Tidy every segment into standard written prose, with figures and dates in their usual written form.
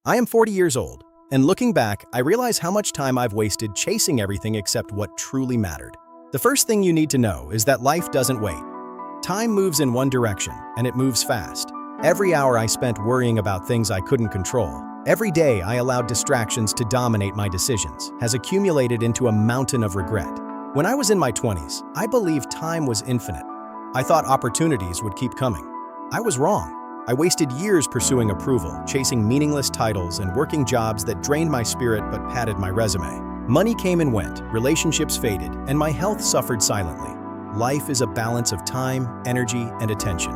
I am 40 years old, and looking back, I realize how much time I've wasted chasing everything except what truly mattered. The first thing you need to know is that life doesn't wait. Time moves in one direction, and it moves fast. Every hour I spent worrying about things I couldn't control, every day I allowed distractions to dominate my decisions, has accumulated into a mountain of regret. When I was in my 20s, I believed time was infinite. I thought opportunities would keep coming. I was wrong. I wasted years pursuing approval, chasing meaningless titles and working jobs that drained my spirit but padded my resume. Money came and went, relationships faded, and my health suffered silently. Life is a balance of time, energy, and attention.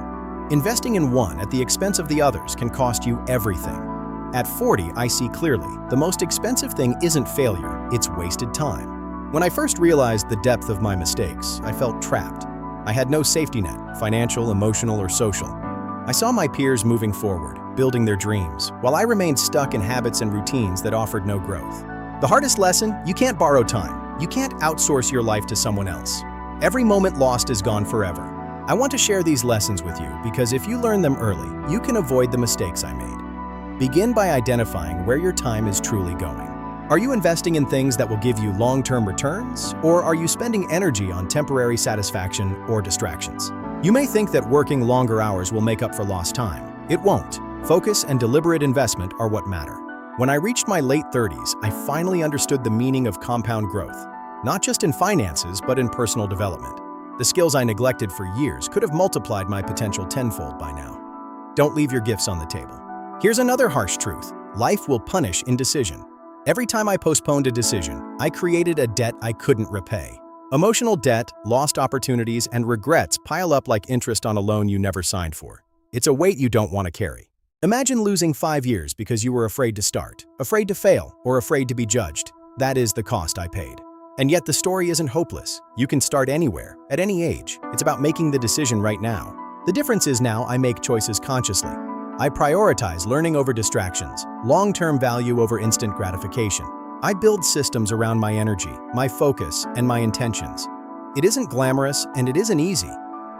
Investing in one at the expense of the others can cost you everything. At 40, I see clearly, the most expensive thing isn't failure, it's wasted time. When I first realized the depth of my mistakes, I felt trapped. I had no safety net, financial, emotional, or social. I saw my peers moving forward, building their dreams, while I remained stuck in habits and routines that offered no growth. The hardest lesson: you can't borrow time. You can't outsource your life to someone else. Every moment lost is gone forever. I want to share these lessons with you because if you learn them early, you can avoid the mistakes I made. Begin by identifying where your time is truly going. Are you investing in things that will give you long-term returns, or are you spending energy on temporary satisfaction or distractions? You may think that working longer hours will make up for lost time. It won't. Focus and deliberate investment are what matter. When I reached my late 30s, I finally understood the meaning of compound growth, not just in finances, but in personal development. The skills I neglected for years could have multiplied my potential tenfold by now. Don't leave your gifts on the table. Here's another harsh truth: life will punish indecision. Every time I postponed a decision, I created a debt I couldn't repay. Emotional debt, lost opportunities, and regrets pile up like interest on a loan you never signed for. It's a weight you don't want to carry. Imagine losing 5 years because you were afraid to start, afraid to fail, or afraid to be judged. That is the cost I paid. And yet the story isn't hopeless. You can start anywhere, at any age. It's about making the decision right now. The difference is now I make choices consciously. I prioritize learning over distractions, long-term value over instant gratification. I build systems around my energy, my focus, and my intentions. It isn't glamorous and it isn't easy,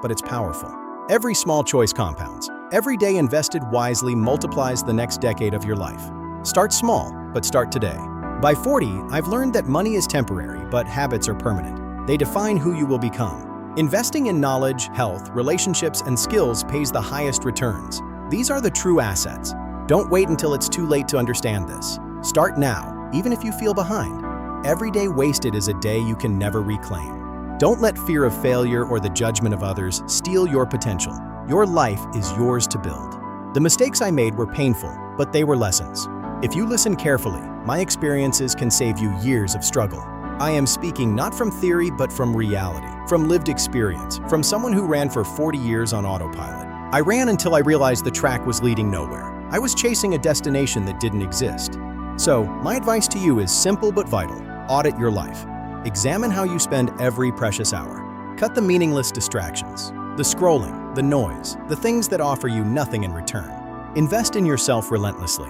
but it's powerful. Every small choice compounds. Every day invested wisely multiplies the next decade of your life. Start small, but start today. By 40, I've learned that money is temporary, but habits are permanent. They define who you will become. Investing in knowledge, health, relationships, and skills pays the highest returns. These are the true assets. Don't wait until it's too late to understand this. Start now, even if you feel behind. Every day wasted is a day you can never reclaim. Don't let fear of failure or the judgment of others steal your potential. Your life is yours to build. The mistakes I made were painful, but they were lessons. If you listen carefully, my experiences can save you years of struggle. I am speaking not from theory, but from reality, from lived experience, from someone who ran for 40 years on autopilot. I ran until I realized the track was leading nowhere. I was chasing a destination that didn't exist. So, my advice to you is simple but vital. Audit your life. Examine how you spend every precious hour. Cut the meaningless distractions, the scrolling, the noise, the things that offer you nothing in return. Invest in yourself relentlessly.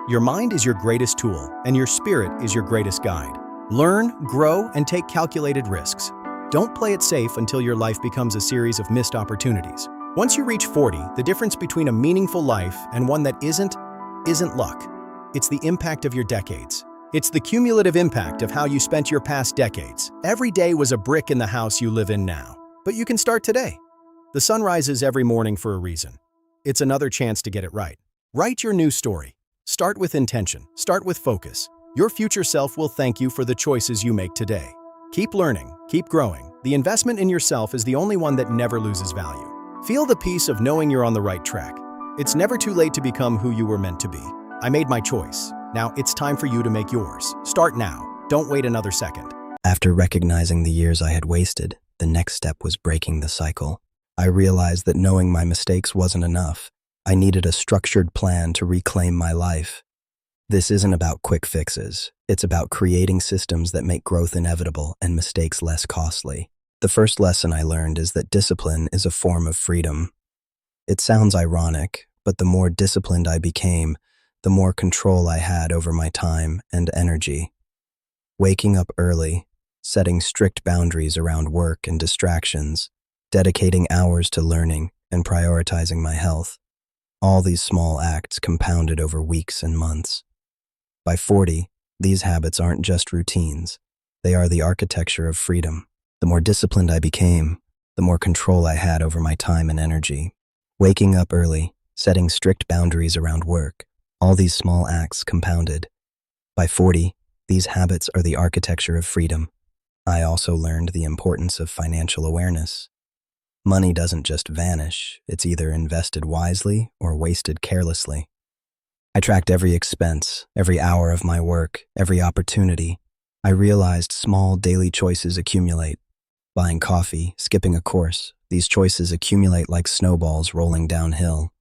Your mind is your greatest tool, and your spirit is your greatest guide. Learn, grow, and take calculated risks. Don't play it safe until your life becomes a series of missed opportunities. Once you reach 40, the difference between a meaningful life and one that isn't luck. It's the impact of your decades. It's the cumulative impact of how you spent your past decades. Every day was a brick in the house you live in now. But you can start today. The sun rises every morning for a reason. It's another chance to get it right. Write your new story. Start with intention. Start with focus. Your future self will thank you for the choices you make today. Keep learning. Keep growing. The investment in yourself is the only one that never loses value. Feel the peace of knowing you're on the right track. It's never too late to become who you were meant to be. I made my choice. Now it's time for you to make yours. Start now. Don't wait another second. After recognizing the years I had wasted, the next step was breaking the cycle. I realized that knowing my mistakes wasn't enough. I needed a structured plan to reclaim my life. This isn't about quick fixes. It's about creating systems that make growth inevitable and mistakes less costly. The first lesson I learned is that discipline is a form of freedom. It sounds ironic, but the more disciplined I became, the more control I had over my time and energy. Waking up early, setting strict boundaries around work and distractions, dedicating hours to learning, and prioritizing my health. All these small acts compounded over weeks and months. By 40, these habits aren't just routines. They are the architecture of freedom. The more disciplined I became, the more control I had over my time and energy. Waking up early, setting strict boundaries around work, all these small acts compounded. By 40, these habits are the architecture of freedom. I also learned the importance of financial awareness. Money doesn't just vanish, it's either invested wisely or wasted carelessly. I tracked every expense, every hour of my work, every opportunity. I realized small daily choices accumulate. Buying coffee, skipping a course, these choices accumulate like snowballs rolling downhill.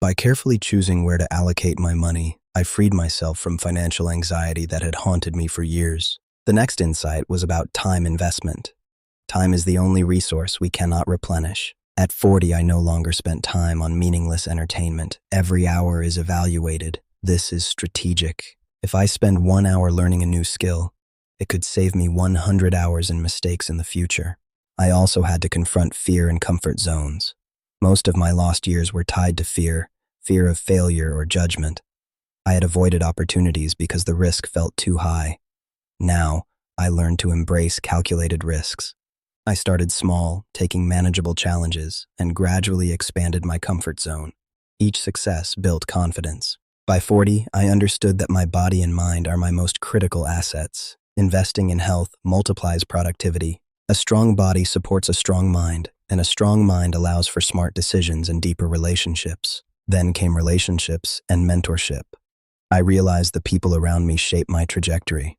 By carefully choosing where to allocate my money, I freed myself from financial anxiety that had haunted me for years. The next insight was about time investment. Time is the only resource we cannot replenish. At 40, I no longer spent time on meaningless entertainment. Every hour is evaluated. This is strategic. If I spend 1 hour learning a new skill, it could save me 100 hours in mistakes in the future. I also had to confront fear and comfort zones. Most of my lost years were tied to fear of failure or judgment. I had avoided opportunities because the risk felt too high. Now, I learned to embrace calculated risks. I started small, taking manageable challenges, and gradually expanded my comfort zone. Each success built confidence. By 40, I understood that my body and mind are my most critical assets. Investing in health multiplies productivity. A strong body supports a strong mind, and a strong mind allows for smart decisions and deeper relationships. Then came relationships and mentorship. I realized the people around me shape my trajectory.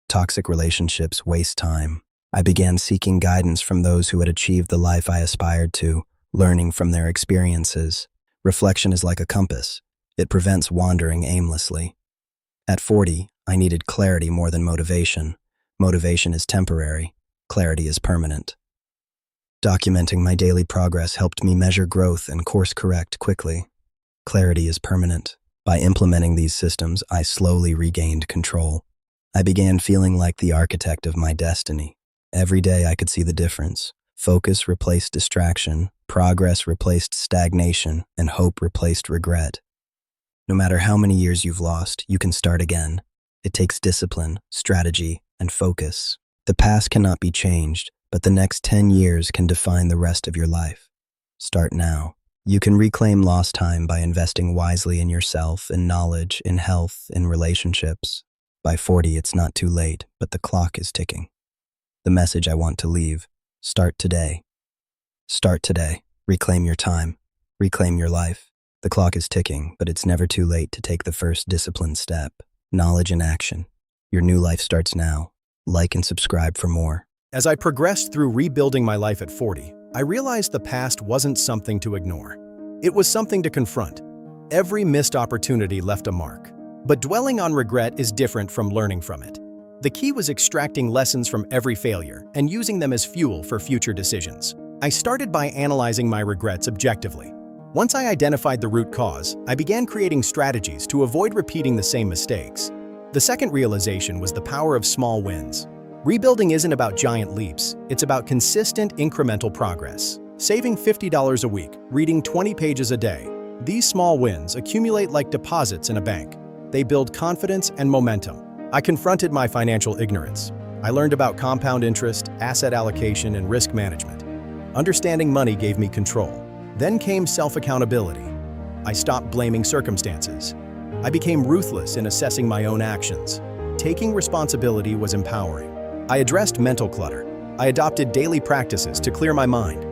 Toxic relationships waste time. I began seeking guidance from those who had achieved the life I aspired to, learning from their experiences. Reflection is like a compass. It prevents wandering aimlessly. At 40, I needed clarity more than motivation. Motivation is temporary. Clarity is permanent. Documenting my daily progress helped me measure growth and course correct quickly. Clarity is permanent. By implementing these systems, I slowly regained control. I began feeling like the architect of my destiny. Every day I could see the difference. Focus replaced distraction, progress replaced stagnation, and hope replaced regret. No matter how many years you've lost, you can start again. It takes discipline, strategy, and focus. The past cannot be changed, but the next 10 years can define the rest of your life. Start now. You can reclaim lost time by investing wisely in yourself, in knowledge, in health, in relationships. By 40, it's not too late, but the clock is ticking. The message I want to leave: start today. Start today. Reclaim your time. Reclaim your life. The clock is ticking, but it's never too late to take the first disciplined step. Knowledge in action. Your new life starts now. Like and subscribe for more. As I progressed through rebuilding my life at 40, I realized the past wasn't something to ignore. It was something to confront. Every missed opportunity left a mark. But dwelling on regret is different from learning from it. The key was extracting lessons from every failure and using them as fuel for future decisions. I started by analyzing my regrets objectively. Once I identified the root cause, I began creating strategies to avoid repeating the same mistakes. The second realization was the power of small wins. Rebuilding isn't about giant leaps, it's about consistent, incremental progress. Saving $50 a week, reading 20 pages a day. These small wins accumulate like deposits in a bank. They build confidence and momentum. I confronted my financial ignorance. I learned about compound interest, asset allocation, and risk management. Understanding money gave me control. Then came self-accountability. I stopped blaming circumstances. I became ruthless in assessing my own actions. Taking responsibility was empowering. I addressed mental clutter. I adopted daily practices to clear my mind.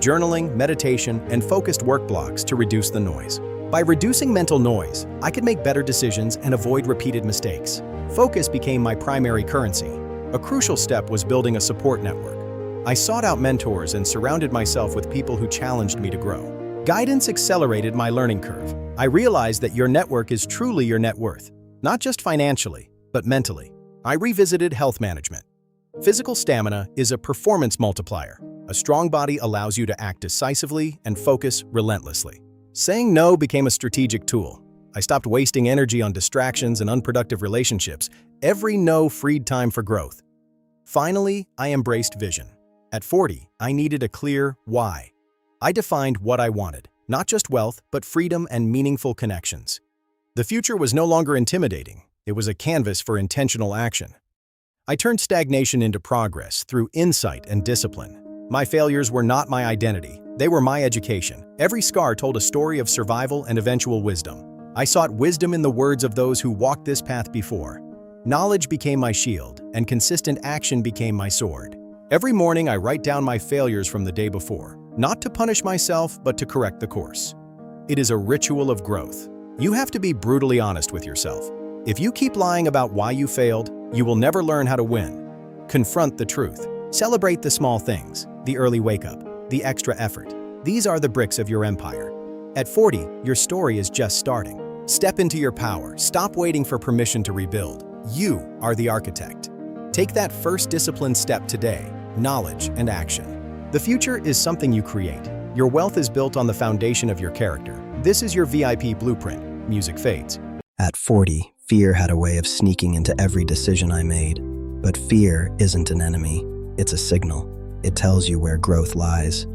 Journaling, meditation, and focused work blocks to reduce the noise. By reducing mental noise, I could make better decisions and avoid repeated mistakes. Focus became my primary currency. A crucial step was building a support network. I sought out mentors and surrounded myself with people who challenged me to grow. Guidance accelerated my learning curve. I realized that your network is truly your net worth, not just financially, but mentally. I revisited health management. Physical stamina is a performance multiplier. A strong body allows you to act decisively and focus relentlessly. Saying no became a strategic tool. I stopped wasting energy on distractions and unproductive relationships. Every no freed time for growth. Finally, I embraced vision. At 40, I needed a clear why. I defined what I wanted: Not just wealth, but freedom and meaningful connections. The future was no longer intimidating. It was a canvas for intentional action. I turned stagnation into progress through insight and discipline. My failures were not my identity. They were my education. Every scar told a story of survival and eventual wisdom. I sought wisdom in the words of those who walked this path before. Knowledge became my shield, and consistent action became my sword. Every morning I write down my failures from the day before, not to punish myself, but to correct the course. It is a ritual of growth. You have to be brutally honest with yourself. If you keep lying about why you failed, you will never learn how to win. Confront the truth. Celebrate the small things, the early wake-up, the extra effort. These are the bricks of your empire. At 40, your story is just starting. Step into your power. Stop waiting for permission to rebuild. You are the architect. Take that first disciplined step today, knowledge and action. The future is something you create. Your wealth is built on the foundation of your character. This is your VIP blueprint. Music fades. At 40, fear had a way of sneaking into every decision I made. But fear isn't an enemy. It's a signal. It tells you where growth lies.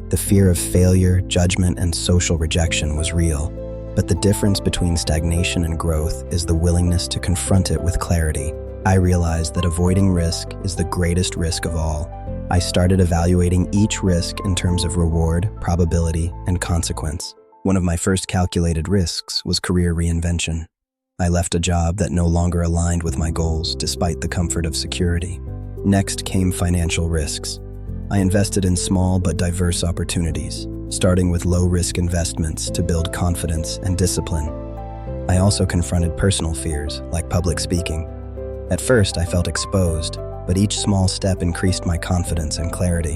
The fear of failure, judgment, and social rejection was real. But the difference between stagnation and growth is the willingness to confront it with clarity. I realized that avoiding risk is the greatest risk of all. I started evaluating each risk in terms of reward, probability, and consequence. One of my first calculated risks was career reinvention. I left a job that no longer aligned with my goals, despite the comfort of security. Next came financial risks. I invested in small but diverse opportunities, starting with low-risk investments to build confidence and discipline. I also confronted personal fears, like public speaking. At first, I felt exposed, but each small step increased my confidence and clarity.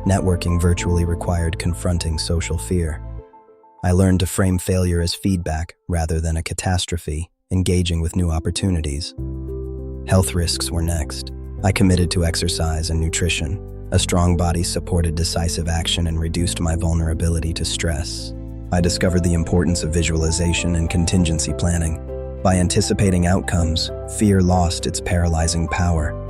Networking virtually required confronting social fear. I learned to frame failure as feedback rather than a catastrophe, engaging with new opportunities. Health risks were next. I committed to exercise and nutrition. A strong body supported decisive action and reduced my vulnerability to stress. I discovered the importance of visualization and contingency planning. By anticipating outcomes, fear lost its paralyzing power.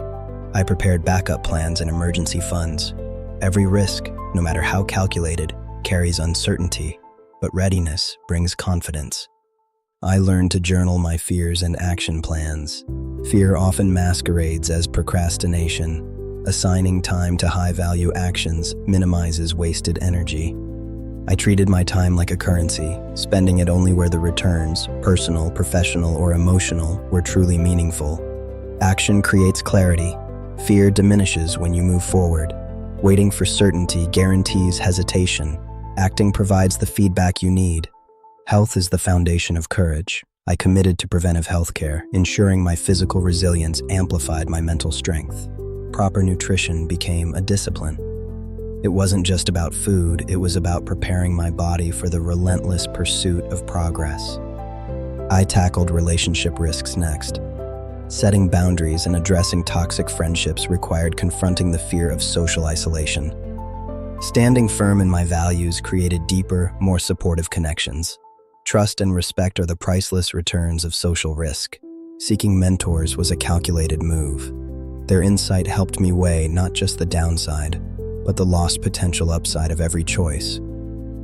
I prepared backup plans and emergency funds. Every risk, no matter how calculated, carries uncertainty, but readiness brings confidence. I learned to journal my fears and action plans. Fear often masquerades as procrastination. Assigning time to high-value actions minimizes wasted energy. I treated my time like a currency, spending it only where the returns, personal, professional, or emotional, were truly meaningful. Action creates clarity. Fear diminishes when you move forward. Waiting for certainty guarantees hesitation. Acting provides the feedback you need. Health is the foundation of courage. I committed to preventive healthcare, ensuring my physical resilience amplified my mental strength. Proper nutrition became a discipline. It wasn't just about food, it was about preparing my body for the relentless pursuit of progress. I tackled relationship risks next. Setting boundaries and addressing toxic friendships required confronting the fear of social isolation. Standing firm in my values created deeper, more supportive connections. Trust and respect are the priceless returns of social risk. Seeking mentors was a calculated move. Their insight helped me weigh not just the downside, but the lost potential upside of every choice.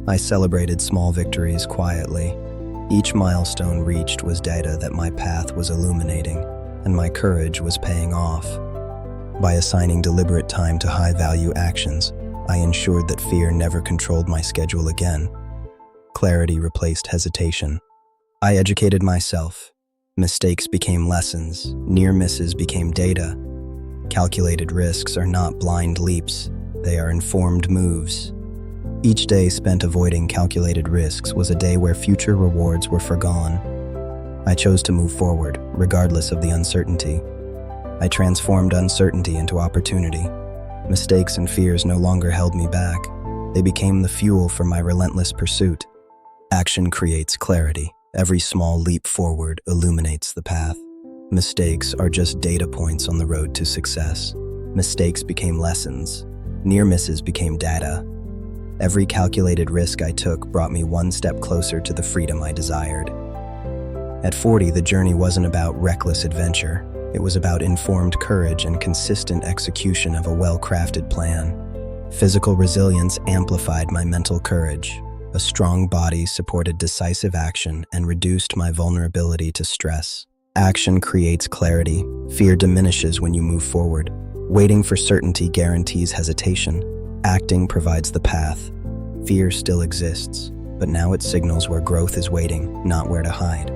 I celebrated small victories quietly. Each milestone reached was data that my path was illuminating, and my courage was paying off. By assigning deliberate time to high-value actions, I ensured that fear never controlled my schedule again. Clarity replaced hesitation. I educated myself. Mistakes became lessons. Near misses became data. Calculated risks are not blind leaps. They are informed moves. Each day spent avoiding calculated risks was a day where future rewards were forgone. I chose to move forward, regardless of the uncertainty. I transformed uncertainty into opportunity. Mistakes and fears no longer held me back. They became the fuel for my relentless pursuit. Action creates clarity. Every small leap forward illuminates the path. Mistakes are just data points on the road to success. Mistakes became lessons. Near misses became data. Every calculated risk I took brought me one step closer to the freedom I desired. At 40, the journey wasn't about reckless adventure. It was about informed courage and consistent execution of a well-crafted plan. Physical resilience amplified my mental courage. A strong body supported decisive action and reduced my vulnerability to stress. Action creates clarity. Fear diminishes when you move forward. Waiting for certainty guarantees hesitation. Acting provides the path. Fear still exists, but now it signals where growth is waiting, not where to hide.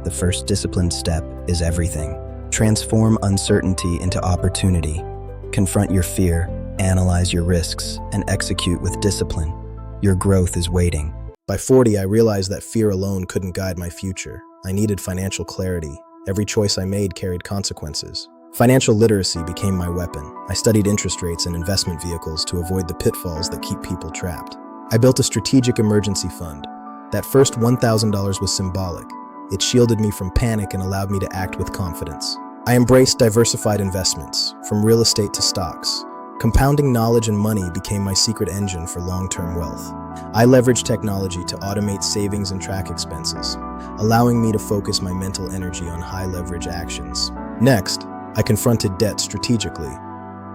The first disciplined step is everything. Transform uncertainty into opportunity. Confront your fear, analyze your risks, and execute with discipline. Your growth is waiting. By 40, I realized that fear alone couldn't guide my future. I needed financial clarity. Every choice I made carried consequences. Financial literacy became my weapon. I studied interest rates and investment vehicles to avoid the pitfalls that keep people trapped. I built a strategic emergency fund. That first $1,000 was symbolic. It shielded me from panic and allowed me to act with confidence. I embraced diversified investments, from real estate to stocks. Compounding knowledge and money became my secret engine for long-term wealth. I leveraged technology to automate savings and track expenses, allowing me to focus my mental energy on high-leverage actions. Next, I confronted debt strategically.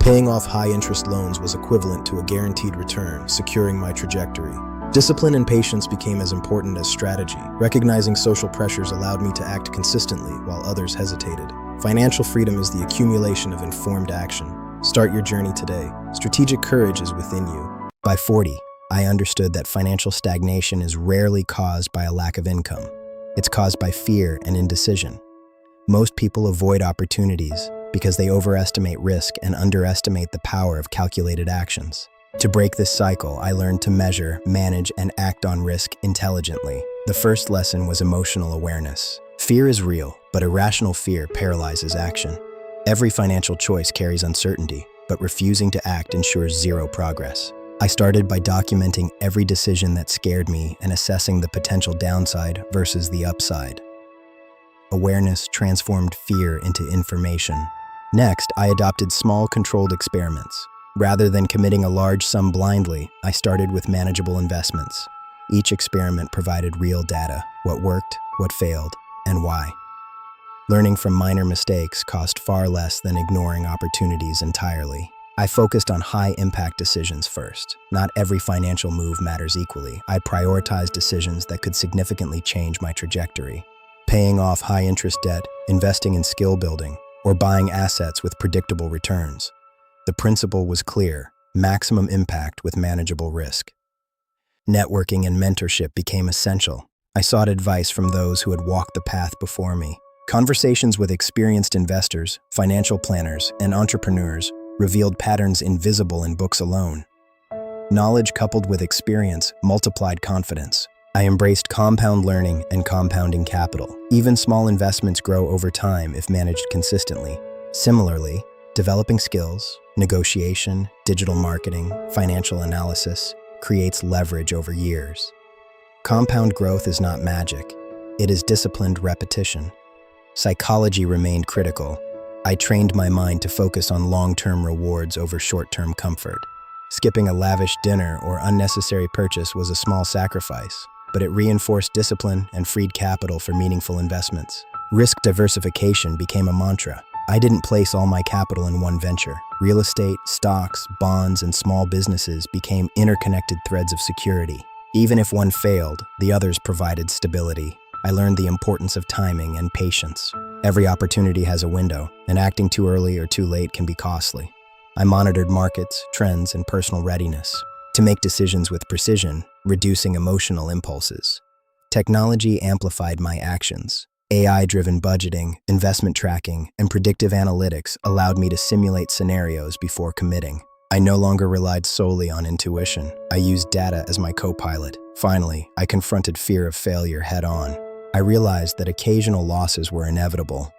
Paying off high-interest loans was equivalent to a guaranteed return, securing my trajectory. Discipline and patience became as important as strategy. Recognizing social pressures allowed me to act consistently while others hesitated. Financial freedom is the accumulation of informed action. Start your journey today. Strategic courage is within you. By 40, I understood that financial stagnation is rarely caused by a lack of income. It's caused by fear and indecision. Most people avoid opportunities because they overestimate risk and underestimate the power of calculated actions. To break this cycle, I learned to measure, manage, and act on risk intelligently. The first lesson was emotional awareness. Fear is real, but irrational fear paralyzes action. Every financial choice carries uncertainty, but refusing to act ensures zero progress. I started by documenting every decision that scared me and assessing the potential downside versus the upside. Awareness transformed fear into information. Next, I adopted small, controlled experiments. Rather than committing a large sum blindly, I started with manageable investments. Each experiment provided real data: what worked, what failed, and why. Learning from minor mistakes cost far less than ignoring opportunities entirely. I focused on high-impact decisions first. Not every financial move matters equally. I prioritized decisions that could significantly change my trajectory. Paying off high-interest debt, investing in skill building, or buying assets with predictable returns. The principle was clear: maximum impact with manageable risk. Networking and mentorship became essential. I sought advice from those who had walked the path before me. Conversations with experienced investors, financial planners, and entrepreneurs revealed patterns invisible in books alone. Knowledge coupled with experience multiplied confidence. I embraced compound learning and compounding capital. Even small investments grow over time if managed consistently. Similarly, developing skills, negotiation, digital marketing, financial analysis creates leverage over years. Compound growth is not magic. It is disciplined repetition. Psychology remained critical. I trained my mind to focus on long-term rewards over short-term comfort. Skipping a lavish dinner or unnecessary purchase was a small sacrifice, but it reinforced discipline and freed capital for meaningful investments. Risk diversification became a mantra. I didn't place all my capital in one venture. Real estate, stocks, bonds, and small businesses became interconnected threads of security. Even if one failed, the others provided stability. I learned the importance of timing and patience. Every opportunity has a window, and acting too early or too late can be costly. I monitored markets, trends, and personal readiness to make decisions with precision, reducing emotional impulses. Technology amplified my actions. AI-driven budgeting, investment tracking, and predictive analytics allowed me to simulate scenarios before committing. I no longer relied solely on intuition. I used data as my co-pilot. Finally, I confronted fear of failure head-on. I realized that occasional losses were inevitable.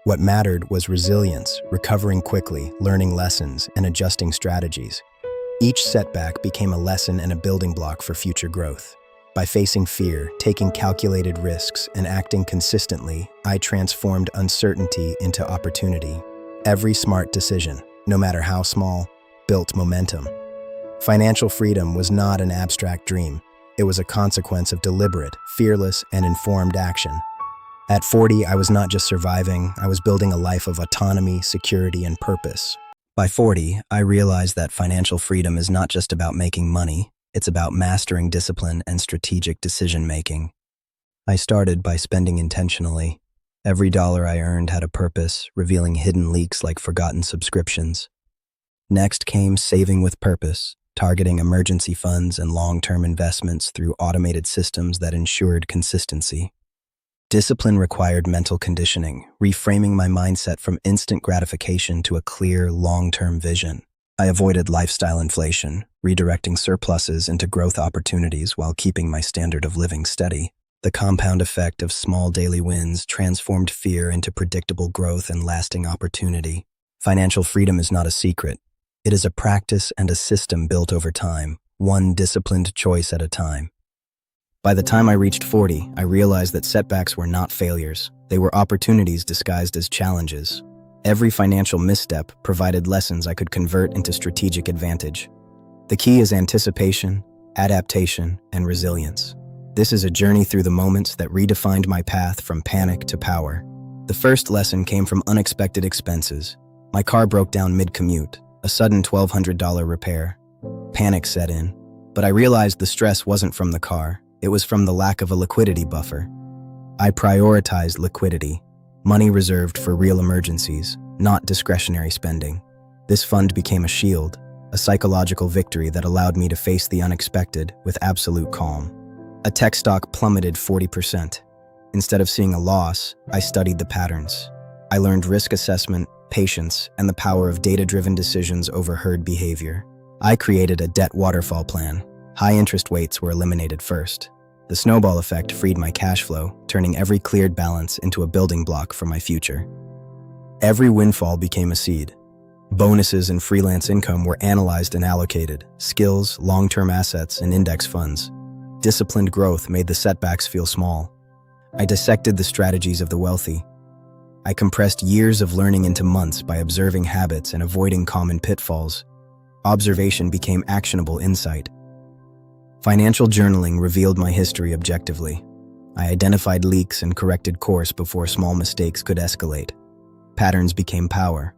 What mattered was resilience, recovering quickly, learning lessons, and adjusting strategies. Each setback became a lesson and a building block for future growth. By facing fear, taking calculated risks, and acting consistently, I transformed uncertainty into opportunity. Every smart decision, no matter how small, built momentum. Financial freedom was not an abstract dream. It was a consequence of deliberate, fearless, and informed action. At 40, I was not just surviving, I was building a life of autonomy, security, and purpose. By 40, I realized that financial freedom is not just about making money, It's about mastering discipline and strategic decision-making. I started by spending intentionally. Every dollar I earned had a purpose, revealing hidden leaks like forgotten subscriptions. Next came saving with purpose, targeting emergency funds and long-term investments through automated systems that ensured consistency. Discipline required mental conditioning, reframing my mindset from instant gratification to a clear, long-term vision. I avoided lifestyle inflation, redirecting surpluses into growth opportunities while keeping my standard of living steady. The compound effect of small daily wins transformed fear into predictable growth and lasting opportunity. Financial freedom is not a secret. It is a practice and a system built over time, one disciplined choice at a time. By the time I reached 40, I realized that setbacks were not failures. They were opportunities disguised as challenges. Every financial misstep provided lessons I could convert into strategic advantage. The key is anticipation, adaptation, and resilience. This is a journey through the moments that redefined my path from panic to power. The first lesson came from unexpected expenses. My car broke down mid-commute, a sudden $1,200 repair. Panic set in, but I realized the stress wasn't from the car. It was from the lack of a liquidity buffer. I prioritized liquidity, money reserved for real emergencies, not discretionary spending. This fund became a shield, a psychological victory that allowed me to face the unexpected with absolute calm. A tech stock plummeted 40%. Instead of seeing a loss, I studied the patterns. I learned risk assessment, patience, and the power of data-driven decisions over herd behavior. I created a debt waterfall plan. High interest weights were eliminated first. The snowball effect freed my cash flow, turning every cleared balance into a building block for my future. Every windfall became a seed. Bonuses and freelance income were analyzed and allocated. Skills, long-term assets, and index funds. Disciplined growth made the setbacks feel small. I dissected the strategies of the wealthy. I compressed years of learning into months by observing habits and avoiding common pitfalls. Observation became actionable insight. Financial journaling revealed my history objectively. I identified leaks and corrected course before small mistakes could escalate. Patterns became power.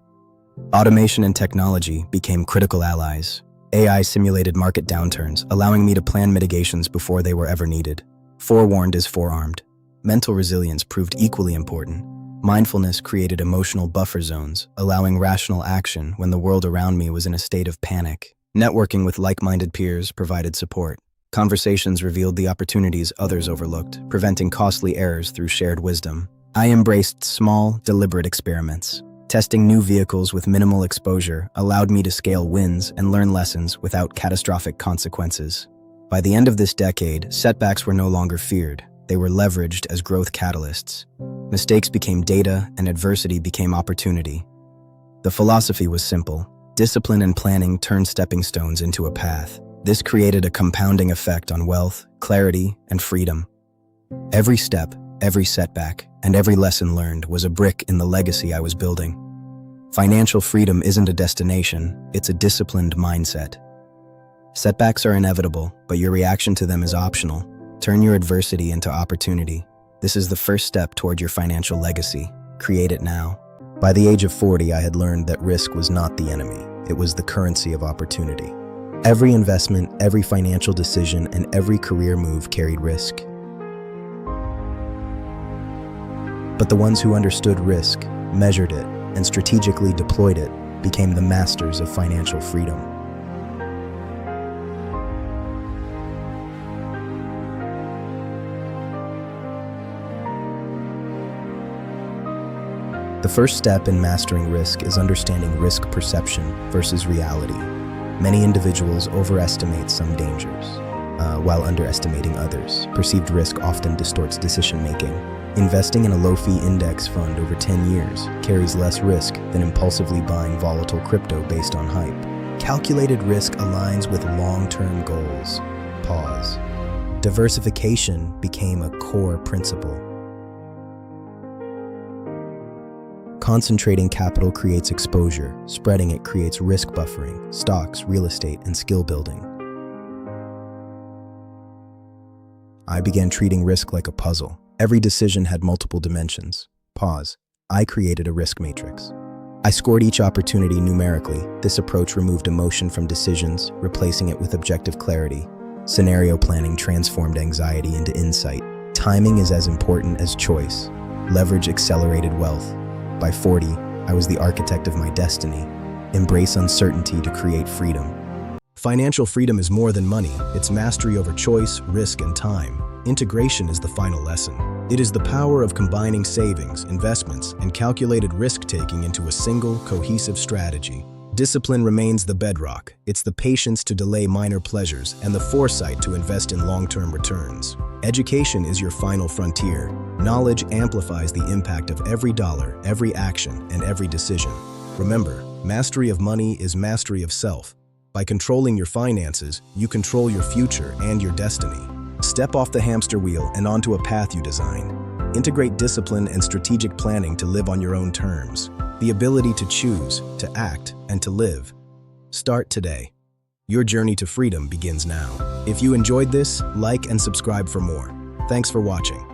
Automation and technology became critical allies. AI simulated market downturns, allowing me to plan mitigations before they were ever needed. Forewarned is forearmed. Mental resilience proved equally important. Mindfulness created emotional buffer zones, allowing rational action when the world around me was in a state of panic. Networking with like-minded peers provided support. Conversations revealed the opportunities others overlooked, preventing costly errors through shared wisdom. I embraced small, deliberate experiments. Testing new vehicles with minimal exposure allowed me to scale wins and learn lessons without catastrophic consequences. By the end of this decade, setbacks were no longer feared. They were leveraged as growth catalysts. Mistakes became data, and adversity became opportunity. The philosophy was simple. Discipline and planning turned stepping stones into a path. This created a compounding effect on wealth, clarity, and freedom. Every step, every setback, and every lesson learned was a brick in the legacy I was building. Financial freedom isn't a destination, it's a disciplined mindset. Setbacks are inevitable, but your reaction to them is optional. Turn your adversity into opportunity. This is the first step toward your financial legacy. Create it now. By the age of 40, I had learned that risk was not the enemy. It was the currency of opportunity. Every investment, every financial decision, and every career move carried risk. But the ones who understood risk, measured it, and strategically deployed it became the masters of financial freedom. The first step in mastering risk is understanding risk perception versus reality. Many individuals overestimate some dangers, while underestimating others. Perceived risk often distorts decision-making. Investing in a low-fee index fund over 10 years carries less risk than impulsively buying volatile crypto based on hype. Calculated risk aligns with long-term goals. Pause. Diversification became a core principle. Concentrating capital creates exposure. Spreading it creates risk buffering, stocks, real estate, and skill building. I began treating risk like a puzzle. Every decision had multiple dimensions. Pause. I created a risk matrix. I scored each opportunity numerically. This approach removed emotion from decisions, replacing it with objective clarity. Scenario planning transformed anxiety into insight. Timing is as important as choice. Leverage accelerated wealth. By 40, I was the architect of my destiny. Embrace uncertainty to create freedom. Financial freedom is more than money. It's mastery over choice, risk, and time. Integration is the final lesson. It is the power of combining savings, investments, and calculated risk-taking into a single, cohesive strategy. Discipline remains the bedrock. It's the patience to delay minor pleasures and the foresight to invest in long-term returns. Education is your final frontier. Knowledge amplifies the impact of every dollar, every action, and every decision. Remember, mastery of money is mastery of self. By controlling your finances, you control your future and your destiny. Step off the hamster wheel and onto a path you design. Integrate discipline and strategic planning to live on your own terms. The ability to choose, to act, and to live. Start today. Your journey to freedom begins now. If you enjoyed this, like and subscribe for more. Thanks for watching.